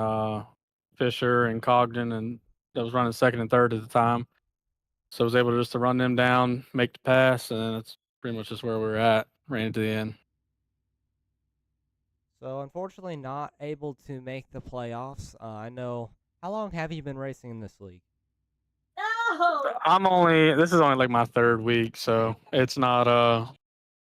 Fisher and Cogden, and I was running second and third at the time. So I was able just to run them down, make the pass, and that's pretty much just where we were at. Ran into the end. So, unfortunately, not able to make the playoffs. I know. How long have you been racing in this league? This is only like my third week, so it's not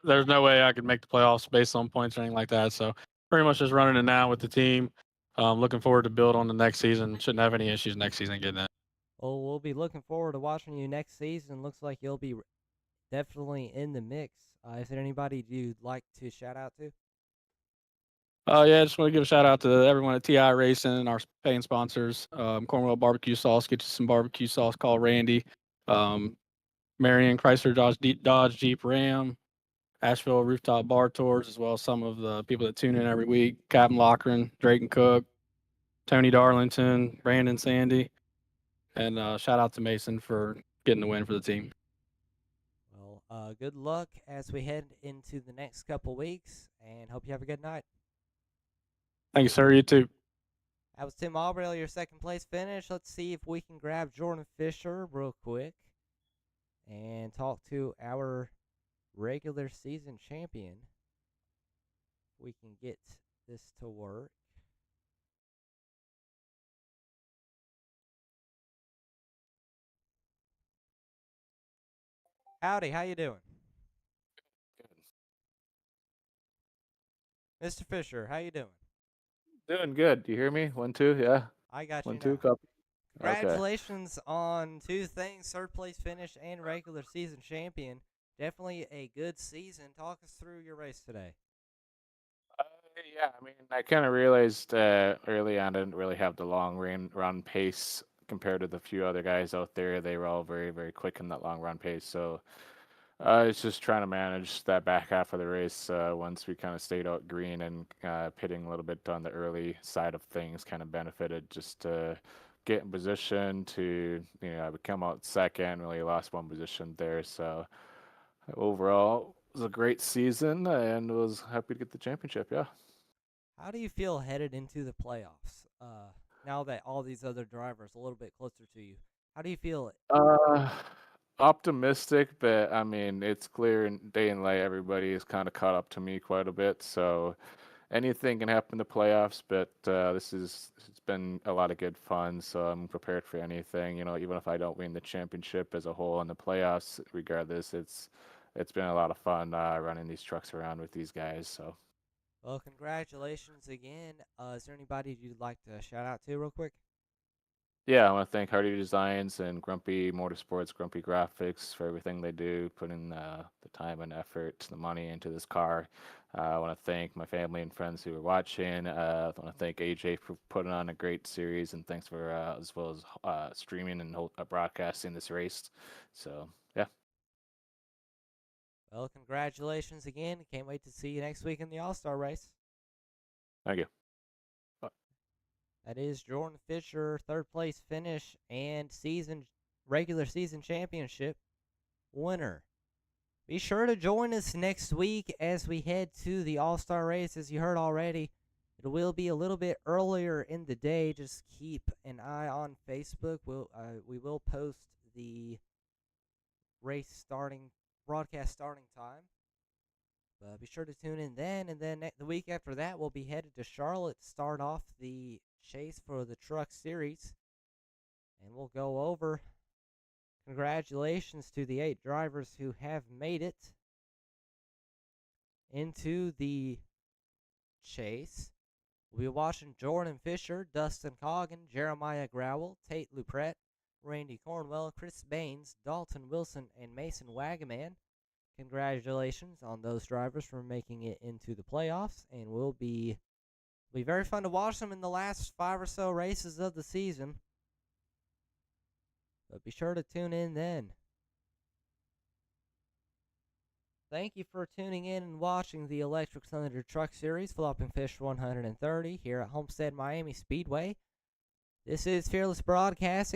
there's no way I could make the playoffs based on points or anything like that. So pretty much just running it now with the team. Looking forward to build on the next season. Shouldn't have any issues next season getting in. Well, we'll be looking forward to watching you next season. Looks like you'll be definitely in the mix. Is there anybody you'd like to shout out to? Yeah, I just want to give a shout out to everyone at TI Racing, our paying sponsors. Cornwell Barbecue Sauce, get you some barbecue sauce. Call Randy. Marion Chrysler Dodge Jeep Ram, Asheville Rooftop Bar Tours, as well as some of the people that tune in every week. Captain Lochran, Drake and Cook, Tony Darlington, Brandon Sandy, and shout out to Mason for getting the win for the team. Well, good luck as we head into the next couple weeks, and hope you have a good night. Thank you, sir. You too. That was Tim Aubrell, your second place finish. Let's see if we can grab Jordan Fisher real quick and talk to our regular season champion. We can get this to work. Howdy, how you doing? Mr. Fisher, how you doing? Doing good. Do you hear me? 1, 2, yeah. I got 1, you 2, now. copy. Okay. Congratulations on two things, third place finish and regular season champion. Definitely a good season. Talk us through your race today. Yeah, I mean, I kind of realized early on I didn't really have the long run pace compared to the few other guys out there. They were all very, very quick in that long run pace. So it's just trying to manage that back half of the race once we kind of stayed out green and pitting a little bit on the early side of things kind of benefited just to get in position to, I would come out second, really lost one position there. So overall, it was a great season and was happy to get the championship. Yeah. How do you feel headed into the playoffs? Now that all these other drivers are a little bit closer to you, how do you feel? Uh, Optimistic, but I mean, it's clear in day and light. Everybody is kind of caught up to me quite a bit, so anything can happen in the playoffs. But it's been a lot of good fun, so I'm prepared for anything. Even if I don't win the championship as a whole in the playoffs, regardless, it's been a lot of fun running these trucks around with these guys. So. Well, congratulations again. Is there anybody you'd like to shout out to real quick? Yeah, I want to thank Hardy Designs and Grumpy Motorsports, Grumpy Graphics for everything they do, putting the time and effort, the money into this car. I want to thank my family and friends who are watching. I want to thank AJ for putting on a great series, and thanks for as well as streaming and broadcasting this race. So yeah, Well, congratulations again. Can't wait to see you next week in the All-Star race. thank you. That is Jordan Fisher, third place finish and regular season championship winner. Be sure to join us next week as we head to the All-Star race. As you heard already, it will be a little bit earlier in the day. Just keep an eye on Facebook. We will post the broadcast starting time. But be sure to tune in then, and then the week after that, we'll be headed to Charlotte to start off the chase for the Truck Series, and we'll go over. Congratulations to the 8 drivers who have made it into the chase. We'll be watching Jordan Fisher, Dustin Coggin, Jeremiah Growell, Tate Lupret, Randy Cornwell, Chris Baines, Dalton Wilson, and Mason Wagaman. Congratulations on those drivers for making it into the playoffs, and will be very fun to watch them in the last 5 or so races of the season. But be sure to tune in then. Thank you for tuning in and watching the Electric Thunder Truck Series, Flopping Fish 130 here at Homestead Miami Speedway. This is Fearless Broadcasting.